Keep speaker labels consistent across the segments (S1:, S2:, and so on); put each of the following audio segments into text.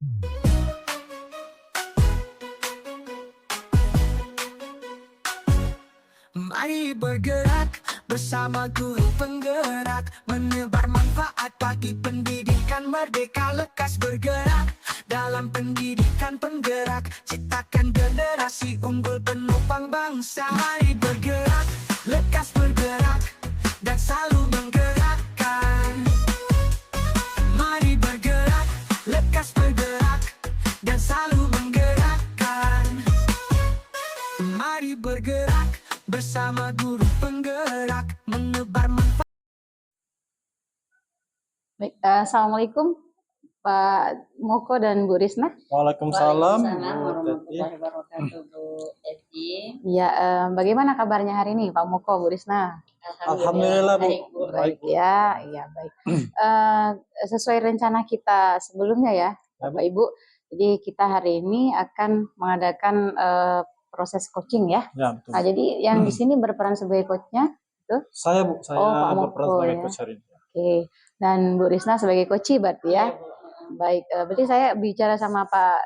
S1: Mari bergerak bersama guru penggerak, menebar manfaat bagi pendidikan merdeka. Lekas bergerak dalam pendidikan penggerak, ciptakan generasi unggul penopang bangsa. Mari bergerak, lekas bergerak, dan selalu menggerakkan. Mari bergerak, lekas bergerak, dan selalu menggerakkan. Mari bergerak bersama guru penggerak, menebar manfaat.
S2: Baik, assalamualaikum Pak Moko dan Bu Risna.
S3: Waalaikumsalam,
S4: warahmatullahi wabarakatuh, Bu Eti.
S2: Ya, bagaimana kabarnya hari ini Pak Moko, Bu Risna?
S3: Alhamdulillah, Bu.
S4: Baik, Bu.
S2: Baik ya, iya baik. Sesuai rencana kita sebelumnya ya, Bapak Ibu. Jadi kita hari ini akan mengadakan proses coaching ya.
S3: Ya, betul.
S2: Nah, jadi yang di sini berperan sebagai coachnya itu?
S3: Saya, Bu. Saya
S2: Pak
S3: berperan
S2: Moko
S3: sebagai
S2: ya.
S3: coach hari ini.
S2: Oke, dan Bu Risna sebagai coach berarti ya.
S4: Iya, Bu.
S2: Baik, berarti saya bicara sama Pak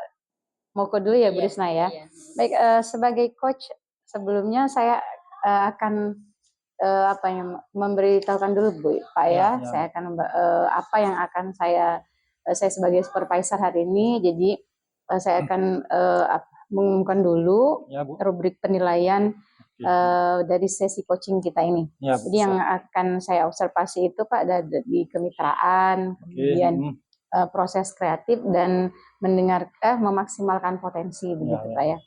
S2: Moko dulu ya, Bu
S4: Iya,
S2: Risna ya.
S4: iya.
S2: Baik, sebagai coach sebelumnya saya akan memberitahukan dulu Bu, Pak ya.
S3: Ya.
S2: Saya akan apa yang akan saya sebagai supervisor hari ini. Jadi saya akan mengumumkan dulu
S3: Ya, Bu.
S2: rubrik penilaian dari sesi coaching kita ini.
S3: Ya,
S2: Jadi yang akan saya observasi itu Pak di kemitraan, kemudian proses kreatif dan memaksimalkan potensi begitu Pak ya.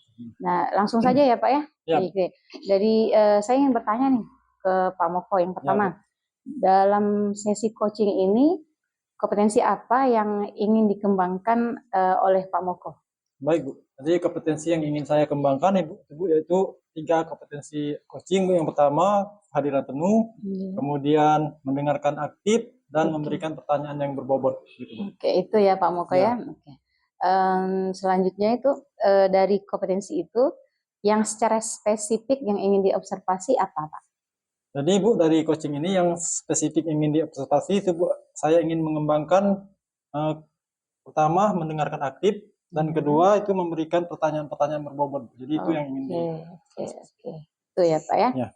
S2: Nah, langsung saja ya Pak ya.
S3: Ya.
S2: Oke. Dari saya ingin bertanya nih ke Pak Moko yang pertama. Dalam sesi coaching ini kompetensi apa yang ingin dikembangkan oleh Pak Moko?
S3: Baik, Bu. Jadi kompetensi yang ingin saya kembangkan Ibu yaitu 3 kompetensi coaching, Bu. Yang pertama, hadiran penuh, kemudian mendengarkan aktif dan memberikan pertanyaan yang berbobot gitu, Bu.
S2: Oke, itu ya Pak Moko ya. Oke. Selanjutnya itu dari kompetensi itu yang secara spesifik yang ingin diobservasi apa Pak?
S3: Jadi Bu, dari coaching ini yang spesifik ingin diobservasi itu Bu, saya ingin mengembangkan pertama mendengarkan aktif dan kedua itu memberikan pertanyaan-pertanyaan berbobot. Jadi itu yang ingin
S2: Oke. Itu ya Pak ya.
S3: Ya.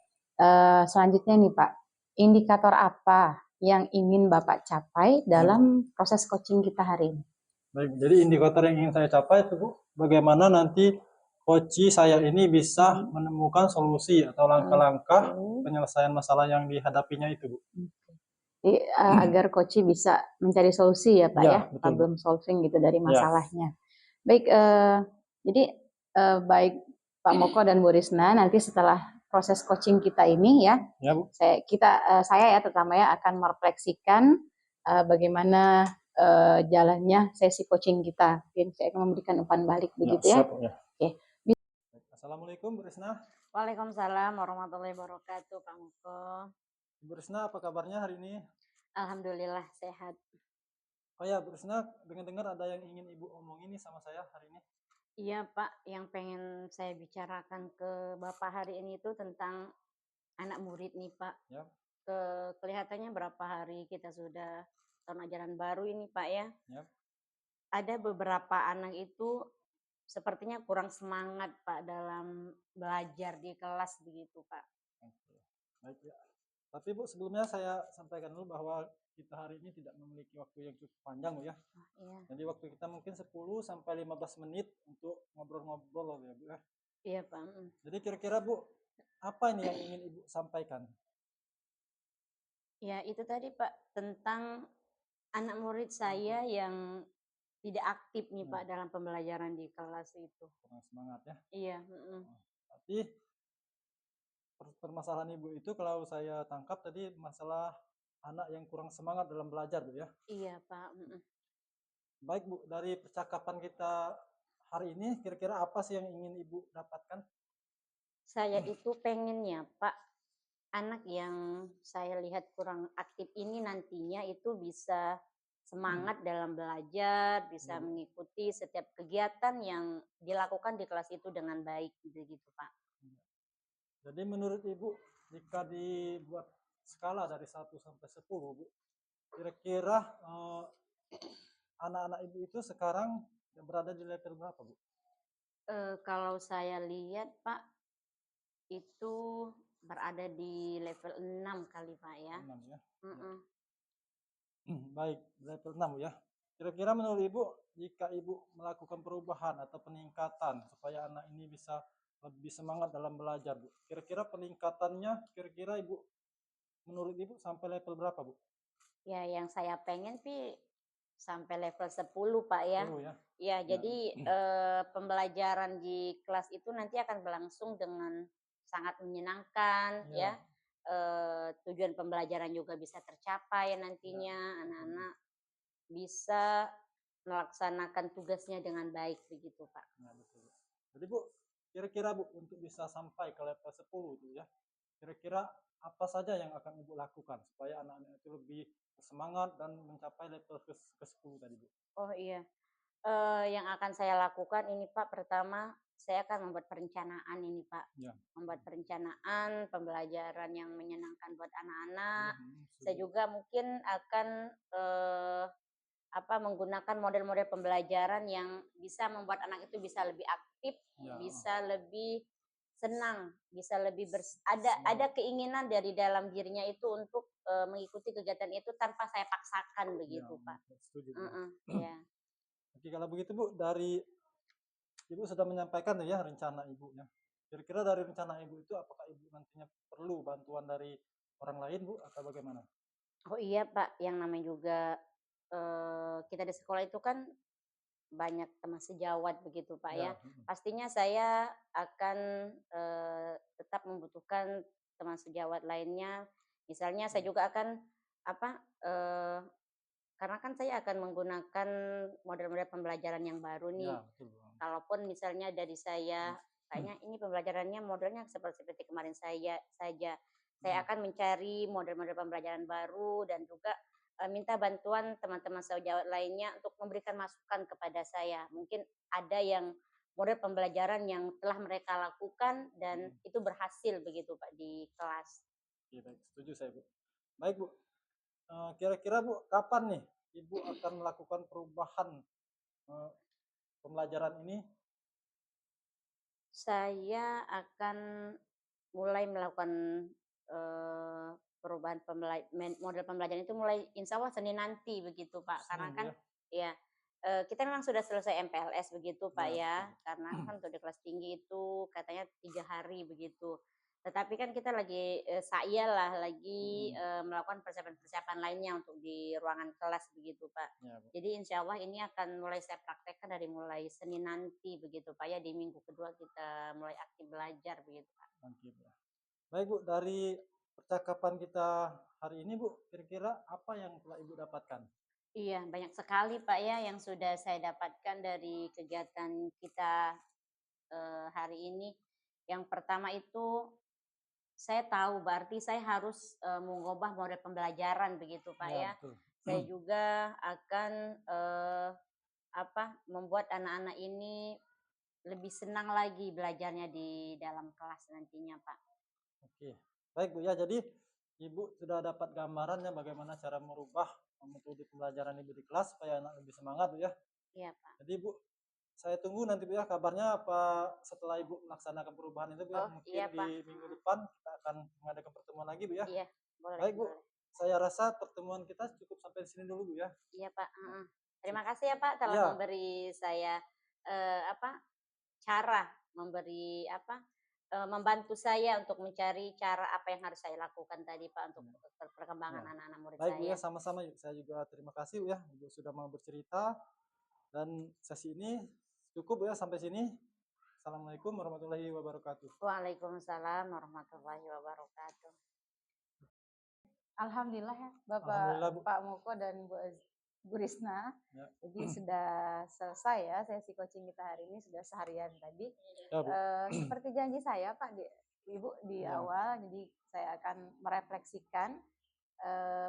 S2: Selanjutnya nih Pak, indikator apa yang ingin Bapak capai dalam proses coaching kita hari ini?
S3: Baik, jadi indikator yang ingin saya capai itu Bu, bagaimana nanti coach saya ini bisa menemukan solusi atau langkah-langkah penyelesaian masalah yang dihadapinya itu Bu.
S2: Jadi, agar coach bisa mencari solusi ya Pak ya,
S3: Betul,
S2: problem solving gitu dari masalahnya. Baik, jadi baik Pak Moko dan Bu Risna nanti setelah proses coaching kita ini ya,
S3: Bu.
S2: saya ya terutama ya akan merefleksikan bagaimana jalannya sesi coaching kita. Mungkin saya akan memberikan umpan balik begitu ya.
S3: Siap, ya.
S2: Oke.
S3: Assalamualaikum Bu Risna.
S4: Waalaikumsalam warahmatullahi wabarakatuh, Pak Moko.
S3: Bu Risna, apa kabarnya hari ini?
S4: Alhamdulillah sehat.
S3: Oh ya, Bu Risna, dengar-dengar ada yang ingin Ibu omongin nih sama saya hari ini.
S4: Iya Pak, yang pengen saya bicarakan ke Bapak hari ini itu tentang anak murid nih Pak.
S3: Ya.
S4: Kelihatannya berapa hari kita sudah tahun ajaran baru ini Pak ya.
S3: Ya.
S4: Ada beberapa anak itu sepertinya kurang semangat Pak dalam belajar di kelas begitu Pak.
S3: Oke. Baik ya. Tapi Bu, sebelumnya saya sampaikan dulu bahwa kita hari ini tidak memiliki waktu yang cukup panjang Bu ya.
S4: Iya.
S3: Jadi waktu kita mungkin 10 sampai 15 menit untuk ngobrol-ngobrol ya Bu ya.
S4: Iya Pak.
S3: Jadi kira-kira Bu, apa ini yang ingin Ibu sampaikan?
S4: Ya itu tadi Pak, tentang anak murid saya yang tidak aktif nih Pak dalam pembelajaran di kelas itu.
S3: Kurang semangat ya.
S4: Iya.
S3: Tapi permasalahan Ibu itu kalau saya tangkap tadi masalah anak yang kurang semangat dalam belajar Bu ya.
S4: Iya Pak.
S3: Baik Bu, dari percakapan kita hari ini kira-kira apa sih yang ingin Ibu dapatkan?
S4: Saya itu pengennya Pak, anak yang saya lihat kurang aktif ini nantinya itu bisa semangat dalam belajar, bisa mengikuti setiap kegiatan yang dilakukan di kelas itu dengan baik gitu Pak.
S3: Jadi menurut Ibu, jika dibuat skala dari 1 sampai 10 Bu, kira-kira anak-anak Ibu itu sekarang berada di level berapa, Bu?
S4: Kalau saya lihat Pak, itu berada di level 6 kali Pak ya.
S3: 6 ya.
S4: Mm-mm.
S3: Baik, level 6 ya. Kira-kira menurut Ibu, jika Ibu melakukan perubahan atau peningkatan supaya anak ini bisa lebih semangat dalam belajar, Bu. Kira-kira peningkatannya, kira-kira Ibu, menurut Ibu sampai level berapa, Bu?
S4: Ya, yang saya pengen sih sampai level 10 Pak ya.
S3: 10 ya.
S4: Ya,
S3: Ya.
S4: jadi pembelajaran di kelas itu nanti akan berlangsung dengan sangat menyenangkan ya.
S3: Ya.
S4: Tujuan pembelajaran juga bisa tercapai nantinya, anak-anak bisa melaksanakan tugasnya dengan baik begitu Pak.
S3: Nah, betul. Jadi Bu, kira-kira Bu untuk bisa sampai ke level 10 itu ya, kira-kira apa saja yang akan Ibu lakukan supaya anak-anak itu lebih semangat dan mencapai level ke 10 tadi, Bu?
S4: Oh iya, yang akan saya lakukan ini Pak, pertama saya akan membuat perencanaan ini Pak.
S3: Ya.
S4: Membuat perencanaan pembelajaran yang menyenangkan buat anak-anak. Saya
S3: Setuju.
S4: juga mungkin akan menggunakan model-model pembelajaran yang bisa membuat anak itu bisa lebih aktif,
S3: Ya.
S4: bisa lebih senang, bisa lebih ada keinginan dari dalam dirinya itu untuk mengikuti kegiatan itu tanpa saya paksakan begitu
S3: Ya,
S4: Pak.
S3: setuju.
S4: Ya.
S3: Oke, kalau begitu Bu, dari Ibu sudah menyampaikan ya rencana Ibu ya. Kira-kira dari rencana Ibu itu apakah Ibu nantinya perlu bantuan dari orang lain, Bu, atau bagaimana?
S4: Oh iya Pak, yang namanya juga kita di sekolah itu kan banyak teman sejawat begitu Pak ya.
S3: Ya.
S4: Pastinya saya akan tetap membutuhkan teman sejawat lainnya. Misalnya saya juga akan eee, karena kan saya akan menggunakan model-model pembelajaran yang baru nih.
S3: Ya, betul.
S4: Kalaupun misalnya dari saya, kayaknya ini pembelajarannya modelnya seperti kemarin saya akan mencari model-model pembelajaran baru dan juga minta bantuan teman-teman sejawat lainnya untuk memberikan masukan kepada saya. Mungkin ada yang model pembelajaran yang telah mereka lakukan dan itu berhasil begitu Pak di kelas.
S3: Oke, baik, setuju saya, Bu. Baik, Bu. Kira-kira Bu, kapan nih Ibu akan melakukan perubahan pembelajaran ini?
S4: Saya akan mulai melakukan perubahan model pembelajaran itu mulai insya Allah Senin nanti begitu Pak. Karena
S3: Senin, Bu
S4: kan
S3: ya?
S4: ya kita memang sudah selesai MPLS begitu Pak
S3: Ya,
S4: ya.
S3: betul.
S4: Karena kan untuk di kelas tinggi itu katanya 3 hari begitu. Tetapi kan kita lagi lagi melakukan persiapan-persiapan lainnya untuk di ruangan kelas begitu Pak.
S3: Ya, Bu.
S4: Jadi insya Allah ini akan mulai saya praktekkan dari mulai Senin nanti begitu Pak ya. Di minggu kedua kita mulai aktif belajar begitu Pak.
S3: Oke, Bu. Baik, Bu, dari percakapan kita hari ini, Bu, kira-kira apa yang telah Ibu dapatkan?
S4: Iya, banyak sekali Pak ya yang sudah saya dapatkan dari kegiatan kita hari ini. Yang pertama itu saya tahu berarti saya harus mengubah model pembelajaran begitu Pak
S3: Ya,
S4: ya.
S3: betul.
S4: Saya juga akan membuat anak-anak ini lebih senang lagi belajarnya di dalam kelas nantinya Pak.
S3: Oke. Baik, Bu, ya. Jadi Ibu sudah dapat gambarannya bagaimana cara merubah metode pembelajaran Ibu di kelas supaya anak lebih semangat, Bu, ya.
S4: Iya Pak.
S3: Jadi, Bu, saya tunggu nanti, Bu, ya, kabarnya apa setelah Ibu melaksanakan perubahan itu, Bu, ya.
S4: Oh
S3: Mungkin
S4: iya
S3: di
S4: Pak.
S3: minggu depan kita akan mengadakan pertemuan lagi, Bu, ya.
S4: Iya, boleh
S3: Baik, Bu.
S4: boleh.
S3: Saya rasa pertemuan kita cukup sampai di sini dulu, Bu, ya.
S4: Iya Pak, terima kasih ya Pak telah
S3: Iya,
S4: memberi saya, eee, apa, cara memberi membantu saya untuk mencari cara apa yang harus saya lakukan tadi Pak untuk perkembangan
S3: iya.
S4: anak-anak murid
S3: Baik, Bu, ya,
S4: saya.
S3: sama-sama. Saya juga terima kasih, Bu, ya. Ibu sudah mau bercerita dan sesi ini cukup, Bu, ya, sampai sini. Assalamualaikum warahmatullahi wabarakatuh.
S4: Waalaikumsalam warahmatullahi wabarakatuh.
S2: Alhamdulillah ya
S3: Alhamdulillah, Bu.
S2: Pak Moko dan Bu Risna.
S3: Ya.
S2: Jadi sudah selesai ya sesi coaching kita hari ini, sudah seharian tadi.
S3: Ya, Bu.
S2: Seperti janji saya Pak, Ibu di
S3: Ya.
S2: awal, jadi saya akan merefleksikan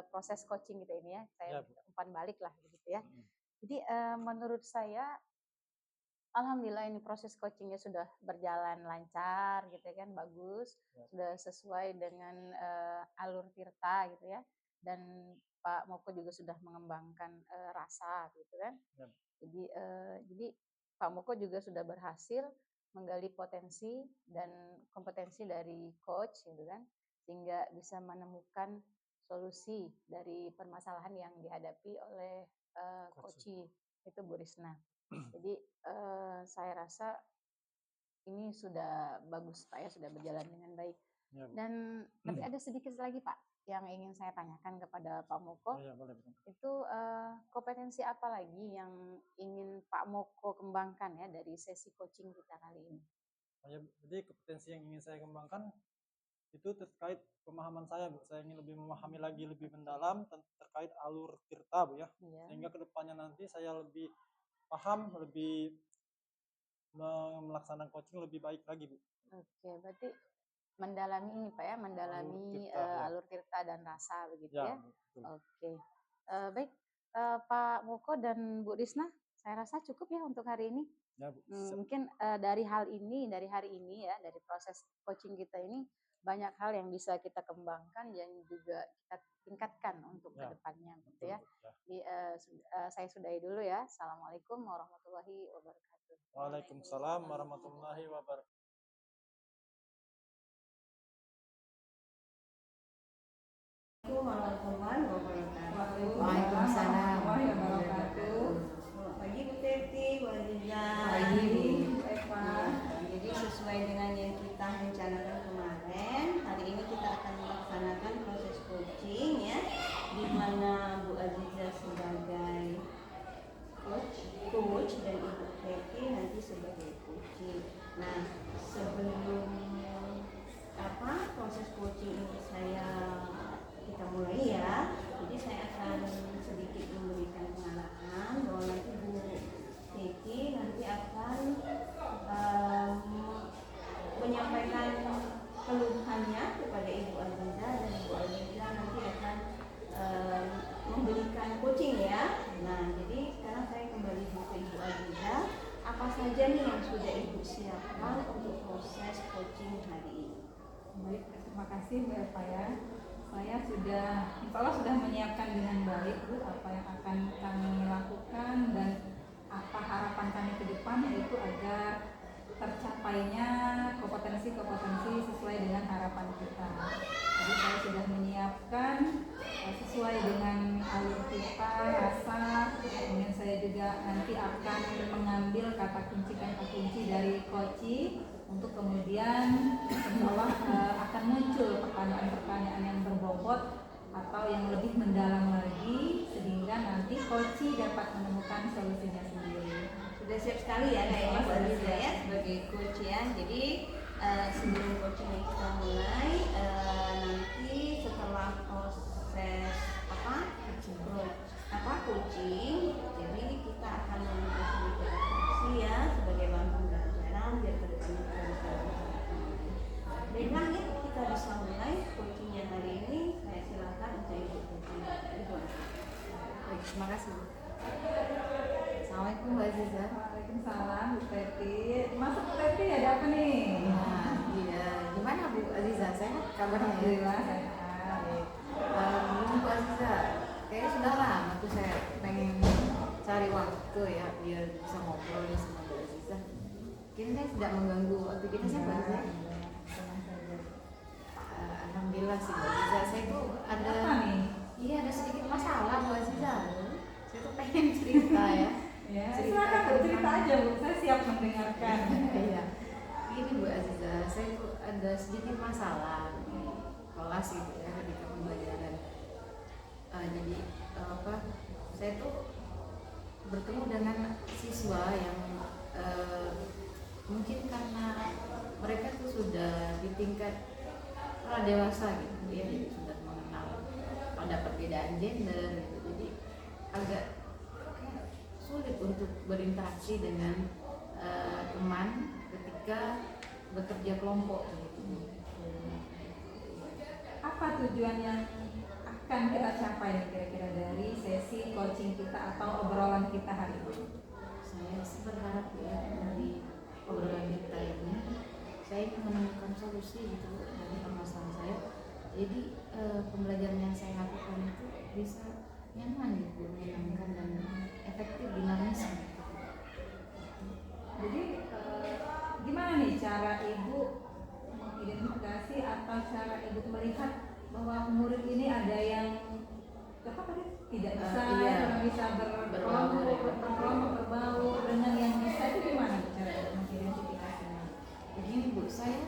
S2: proses coaching kita ini ya. Saya
S3: Ya, Bu.
S2: umpan balik lah begitu ya. Jadi menurut saya alhamdulillah ini proses coachingnya sudah berjalan lancar gitu ya kan, bagus,
S3: Ya.
S2: sudah sesuai dengan alur Tirta gitu ya, dan Pak Moko juga sudah mengembangkan rasa gitu kan.
S3: Ya.
S2: Jadi Pak Moko juga sudah berhasil menggali potensi dan kompetensi dari coach gitu kan, sehingga bisa menemukan solusi dari permasalahan yang dihadapi oleh coach itu Bu Risna. Jadi saya rasa ini sudah bagus Pak ya, sudah berjalan dengan baik.
S3: Ya, Bu.
S2: Dan tapi ada sedikit lagi Pak yang ingin saya tanyakan kepada Pak Moko.
S3: Ya, boleh, Bu.
S2: Itu kompetensi apa lagi yang ingin Pak Moko kembangkan ya dari sesi coaching kita kali ini?
S3: Ya, jadi kompetensi yang ingin saya kembangkan itu terkait pemahaman saya, Bu. Saya ingin lebih memahami lagi lebih mendalam terkait alur tirta, Bu ya. Sehingga kedepannya nanti saya lebih paham, lebih melaksanakan coaching lebih baik lagi, Bu.
S2: Oke, berarti mendalami ini Pak ya, mendalami alur tirta dan rasa begitu ya.
S3: Betul.
S2: Oke, baik Pak Moko dan Bu Risna, saya rasa cukup ya untuk hari ini.
S3: Ya, Bu.
S2: Mungkin dari hari ini ya, dari proses coaching kita ini banyak hal yang bisa kita kembangkan dan juga kita tingkatkan untuk kedepannya gitu ya. Jadi saya sudahi dulu ya. Assalamualaikum warahmatullahi wabarakatuh.
S3: Waalaikumsalam warahmatullahi wabarakatuh.
S5: Waalaikumsalam warahmatullahi wabarakatuh. Selamat pagi Bu Teti, Bu Aziza.
S2: Pagi Bu.
S5: Eva. Jadi sesuai dengan yang kita rencanakan kemarin, hari ini kita akan melaksanakan proses coaching ya, di mana Bu Aziza sebagai coach dan Ibu Teti nanti sebagai coaching. Nah, sebelum proses coaching ini kita mulai ya. Jadi saya akan sedikit memberikan pengalaman bahwa nanti Bu Teti nanti akan menyampaikan keluhannya kepada Ibu Aziza dan Ibu Aziza nanti akan memberikan coaching ya. Nah, jadi sekarang saya kembali ke Ibu Aziza. Apa saja nih yang sudah Ibu siapkan untuk proses coaching hari ini?
S6: Baik, terima kasih Mbak Eva ya. Saya insya Allah sudah menyiapkan dengan baik Bu apa yang akan kami lakukan dan apa harapan kami ke depan, yaitu agar tercapainya kompetensi-kompetensi sesuai dengan harapan kita. Jadi saya sudah menyiapkan sesuai dengan alur kita, rasa, kemudian saya juga nanti akan mengambil kata kunci dari coaching untuk kemudian insya Allah akan muncul pertanyaan-pertanyaan yang berbobot atau yang lebih mendalam lagi sehingga nanti coaching dapat menemukan solusinya sendiri.
S5: Sudah siap sekali ya kayaknya Bu Aziza ya sebagai coach ya. Jadi sebelum coaching kita mulai, nanti setelah proses coaching, jadi kita akan memberikan sedikit refleksi ya sebagai bahan pembelajaran biar ke depannya kita bisa baiklah ya, kita bisa mulai coachingnya hari ini. Saya silakan untuk Ibu Teti.
S2: Baik, terima kasih. Assalamualaikum Mbak Aziza.
S6: Waalaikumsalam Bu Teti. Masuk Bu Teti, ada apa nih?
S2: Nah, iya. Gimana Bu Aziza? Sehat kabarnya?
S6: Alhamdulillah sehat.
S2: Bu Aziza, kayaknya sudah lama tuh saya pengen cari waktu ya biar bisa ngobrol nih sama Bu Aziza. Mungkin saya tidak mengganggu aktivitas ya Bu Aziza? Alhamdulillah sih Bu Aziza. Saya tuh ada sedikit masalah Bu Aziza. Saya tuh pengen cerita ya.
S6: Ya, silakan Bu, cerita aja Bu, saya siap mendengarkan.
S2: Iya. Gini Bu Aziza, saya tuh ada sedikit masalah di kelas gitu ya ketika pembelajaran. Jadi saya tuh bertemu dengan siswa yang mungkin karena mereka tuh sudah di tingkat dewasa gitu ya, jadi sudah mengenal pada perbedaan gender gitu. Jadi agak sulit untuk berinteraksi dengan teman ketika bekerja kelompok gitu.
S6: Apa tujuan yang akan kita capai kira-kira dari sesi coaching kita atau obrolan kita hari ini?
S2: Saya berharap ya dari obrolan kita ini saya ingin menemukan solusi gitu dari permasalahan saya. Jadi pembelajaran yang saya lakukan itu bisa nyaman gitu, menyenangkan dan efektif, dinamis.
S6: Jadi gimana nih cara ibu mengidentifikasi atau cara ibu melihat bahwa murid ini ada yang apa tadi tidak bisa,
S5: Iya.
S6: yang bisa berkelompok berbaur dengan yang bisa, itu gimana cara mengidentifikasinya?
S5: Begini Bu, saya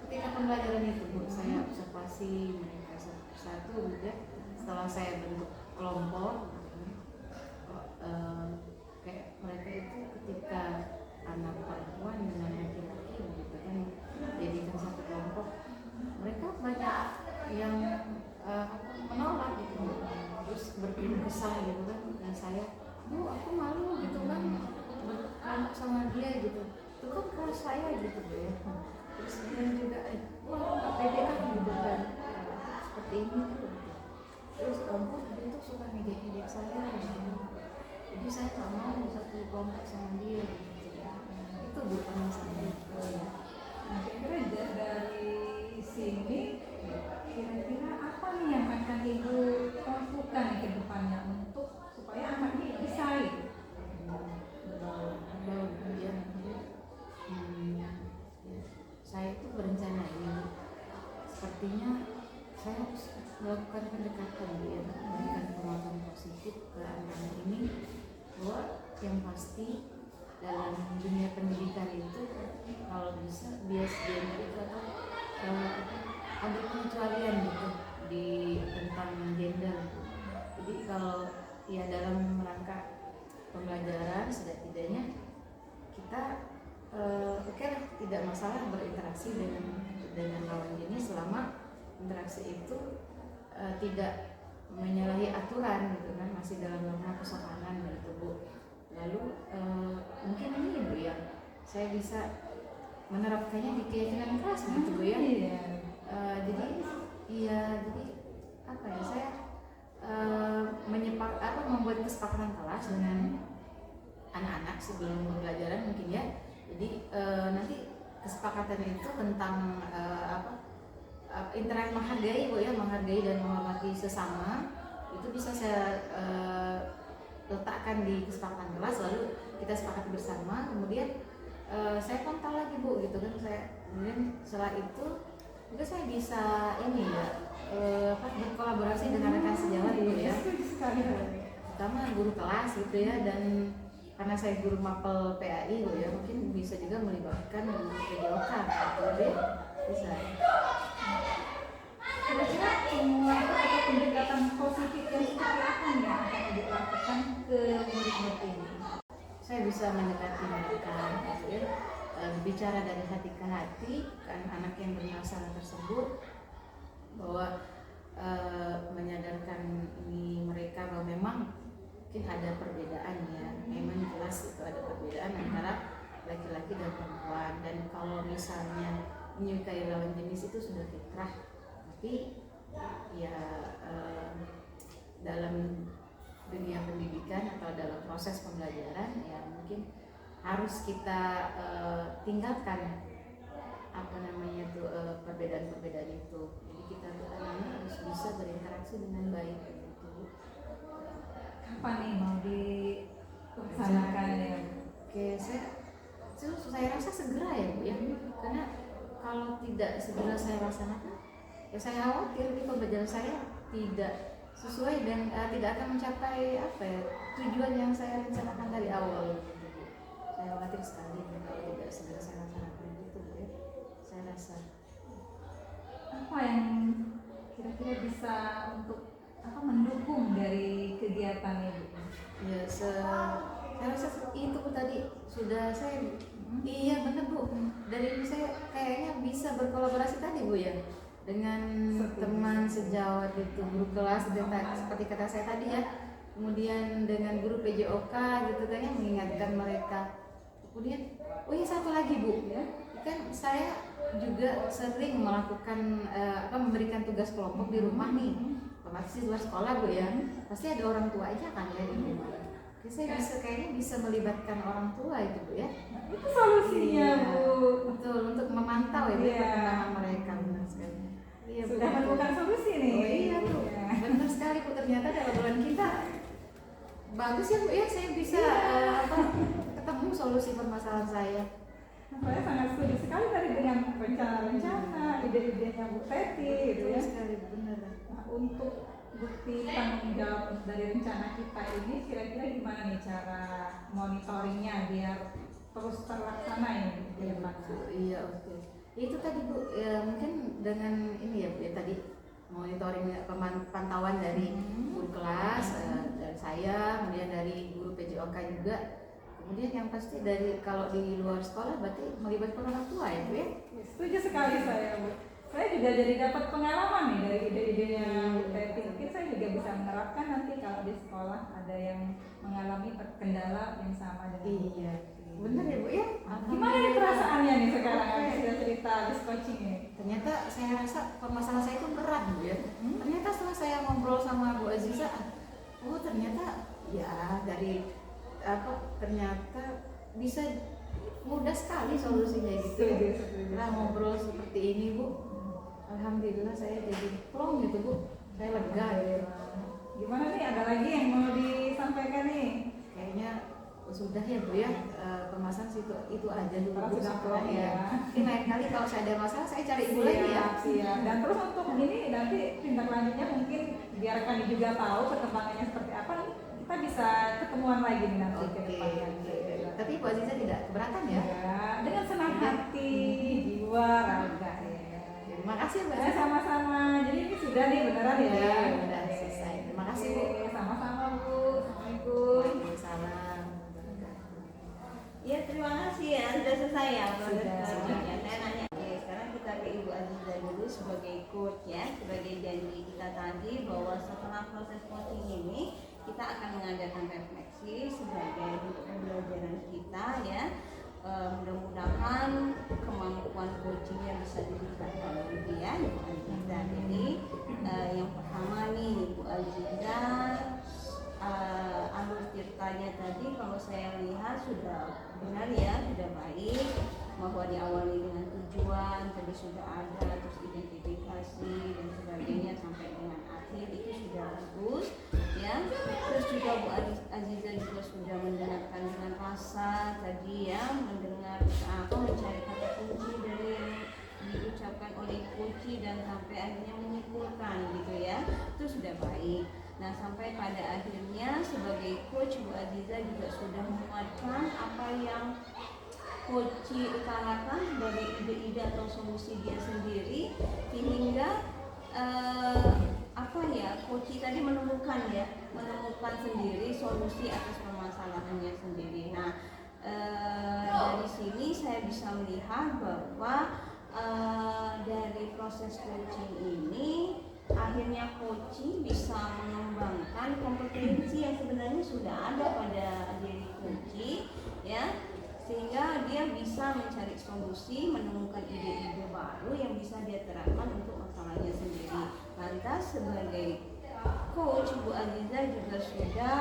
S5: ketika pembelajaran itu Bu, saya observasi mereka satu persatu juga. Setelah saya bentuk kelompok, kayak mereka itu ketika anak perempuan dengan laki-laki gitu kan jadikan satu kelompok, mereka banyak yang menolak gitu, terus berkeluh kesah gitu kan. Dan saya, Bu, aku malu gitu kan berkelompok sama dia gitu, itu kan kelas saya gitu ya. Terus kemudian juga, wah nggak pede gitu kan, seperti ini gitu. Terus Bu, dia tuh suka ngejek-ngejek saya gitu. Jadi saya nggak mau satu kelompok sama dia gitu. Itu bukan saya.
S6: Nah, kira-kira dari sini kira-kira apa nih yang akan ibu lakukan ke depannya untuk supaya anak ini bisa gitu?
S5: Kalau kemudian saya itu berencana ini sepertinya saya harus melakukan pendekatan ya, memberikan penguatan positif ke anak-anak ini, bahwa yang pasti dalam dunia pendidikan itu kalau bisa biasanya itu ada pengecualian gitu di tentang gender. Jadi kalau ya dalam rangka pembelajaran setidaknya kita oke lah, tidak masalah berinteraksi dengan lawan jenis selama interaksi itu tidak menyalahi aturan gitu kan, masih dalam norma kesopanan gitu Bu. Lalu mungkin ini Bu ya, saya bisa menerapkannya di keyakinan kelas gitu Bu ya. Jadi apa ya, saya membuat kesepakatan kelas dengan anak-anak sebelum pembelajaran mungkin ya. Jadi nanti kesepakatan itu tentang interaksi, menghargai Bu ya, menghargai dan menghormati sesama, itu bisa saya letakkan di kesepakatan kelas, lalu kita sepakati bersama. Kemudian saya kontak lagi Bu gitu kan, kemudian setelah itu juga saya bisa ini ya berkolaborasi dengan rekan sejawat Bu ya, pertama guru kelas gitu ya, dan karena saya guru mapel PAI Bu ya, mungkin bisa juga melibatkan guru PJOK gitu ya, bisa.
S6: Kira-kira atau pendekatan positif yang seperti apa nih yang akan dilakukan ke murid-murid ini?
S5: Saya bisa mendekati mereka gitu ya, bicara dari hati ke hati kan anak yang bermasalah tersebut, bahwa menyadarkan ini mereka bahwa memang mungkin ada perbedaan ya, memang jelas itu ada perbedaan antara laki-laki dan perempuan, dan kalau misalnya menyukai lawan jenis itu sudah fitrah, tapi ya dalam dunia pendidikan atau dalam proses pembelajaran ya mungkin harus kita tinggalkan perbedaan-perbedaan itu. Jadi kita anak-anak harus bisa berinteraksi dengan baik gitu.
S6: Kapan nih mau dilaksanakan ya?
S5: Oke, saya rasa segera ya Bu ya, karena kalau tidak segera saya laksanakan ya saya khawatir di pembelajaran saya tidak sesuai dan tidak akan mencapai tujuan yang saya rencanakan dari awal gitu. Saya khawatir sekali kalau tidak segera saya laksanakan gitu ya. Saya rasa
S6: Apa yang kira-kira bisa untuk mendukung dari kegiatan Bu?
S5: ya saya rasa itu Bu tadi sudah saya iya benar Bu, dari ini saya kayaknya bisa berkolaborasi tadi Bu ya dengan teman sejawat itu, guru kelas seperti kata saya tadi ya, kemudian dengan guru PJOK gitu kan ya, mengingatkan mereka. Kemudian oh iya satu lagi Bu ya, kan saya juga sering melakukan memberikan tugas kelompok di rumah nih, otomatis di luar sekolah Bu ya, pasti ada orang tua aja kan ya di rumah. Jadi saya kayaknya bisa melibatkan orang tua itu Bu ya.
S6: Itu solusinya
S5: Iya,
S6: Bu.
S5: betul, untuk memantau ya perkembangan mereka, benar sekali. Iya,
S6: Sudah menemukan solusi nih.
S5: Oh iya tuh, benar sekali Bu, ternyata dalam bulan kita bagus ya Bu ya, saya bisa ketemu
S7: solusi permasalahan saya.
S6: Saya sangat setuju sekali tadi dengan rencana-rencana, ide-idenya Bu Teti gitu ya.
S7: Sekali benar.
S6: Nah, untuk bukti tanggung jawab dari rencana kita ini, kira-kira gimana nih cara monitoringnya biar terus terlaksana ini ke depannya?
S7: Iya, oke. Itu tadi Bu, ya, mungkin dengan ini ya Bu ya, tadi monitoring pantauan dari guru kelas, dari saya, kemudian dari guru PJOK juga. Kemudian yang pasti dari kalau di luar sekolah berarti melibatkan orang tua ya Bu ya?
S6: Setuju sekali saya Bu. Saya juga jadi dapat pengalaman nih dari ide-idenya Bu Teti. Mungkin saya juga bisa menerapkan nanti kalau di sekolah ada yang mengalami kendala yang sama dengan Bu.
S7: Iya, bener ya Bu ya?
S6: Gimana nih perasaannya nih sekarang habis kita cerita habis coaching ini?
S7: Ternyata saya rasa permasalahan saya itu berat Bu ya. Ternyata setelah saya ngobrol sama Bu Aziza, oh ternyata ya dari ternyata bisa mudah sekali solusinya gitu ya. Setelah ngobrol seperti ini Bu, alhamdulillah saya jadi plong gitu Bu, saya lega gitu.
S6: Gimana nih, ada lagi yang mau disampaikan nih?
S7: Kayaknya sudah ya Bu ya, permasalahan itu aja dulu Bu.
S6: Sudah plong ya.
S7: Mungkin lain kali kalau saya ada masalah saya cari Ibu lagi ya.
S6: Siap. Dan terus untuk ini nanti tindak lanjutnya mungkin biarkan juga tahu perkembangannya seperti apa nih. Kita bisa ketemuan lagi nih nanti ke depannya.
S7: Tapi Bu Aziza tidak keberatan ya?
S6: Ya, dengan senang hati, jiwa, raga ya.
S7: Terima kasih Bu
S6: Ya,
S7: Aziza.
S6: sama-sama. Jadi ini sudah nih beneran ya.
S7: Ya, udah selesai. Terima kasih Bu.
S6: Oke, sama-sama Bu. Assalamualaikum.
S7: Waalaikumsalam.
S5: Ya, terima kasih ya, sudah selesai ya.
S6: Sudah.
S5: Ya, saya nanya. Oke, sekarang kita ke Ibu Aziza dulu sebagai coach ya, sebagai janji kita tadi bahwa setelah proses coaching ini kita akan mengadakan refleksi sebagai bentuk pembelajaran kita ya. Mudah-mudahan kemampuan coachingnya bisa ditingkatkan lagi ya Ibu Aziza. Jadi yang pertama nih Ibu Aziza, alur ceritanya tadi kalau saya lihat sudah benar ya, sudah baik, bahwa diawali dengan tujuan tadi sudah ada, terus identifikasi dan sebagainya sampai dengan akhir itu sudah bagus ya. Terus juga Bu Aziza juga sudah mendengarkan dengan rasa tadi ya, mendengar mencari kata kunci dari yang diucapkan oleh kunci dan sampai akhirnya menyimpulkan gitu ya, itu sudah baik. Nah sampai pada akhirnya sebagai coach Bu Aziza juga sudah memuatkan apa yang coach utarakan sebagai ide-ide atau solusi dia sendiri, sehingga coach tadi menemukan sendiri solusi atas permasalahannya sendiri. Nah dari sini saya bisa melihat bahwa dari proses coaching ini akhirnya coaching bisa mengembangkan kompetensi yang sebenarnya sudah ada pada diri coaching ya, sehingga dia bisa mencari solusi, menemukan ide-ide baru yang bisa dia terapkan untuk masalahnya sendiri. Lantas sebagai coach Bu Aziza juga sudah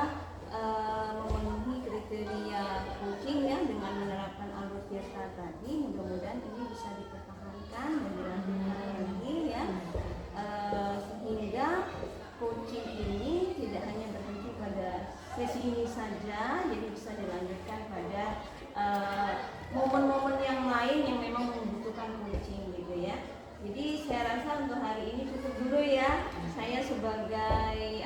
S5: memenuhi kriteria coaching ya dengan menerapkan alur tirta tadi. Mudah-mudahan ini bisa dipertahankan dan dilanjutkan lagi ya, sehingga coaching ini tidak hanya berhenti pada sesi ini saja, jadi bisa dilanjutkan pada momen-momen yang lain yang memang membutuhkan coaching gitu ya. Jadi saya rasa untuk hari ini cukup dulu ya. Saya sebagai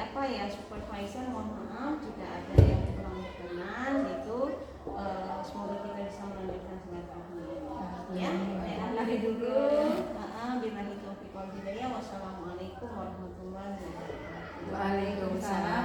S5: supervisor mohon maaf jika ada yang kurang berkenan gitu. Semoga kita bisa melanjutkan silaturahmi ya. Saya akhiri dulu. Billahi taufiq wal hidayah. Wassalamualaikum warahmatullahi wabarakatuh.
S7: Waalaikumsalam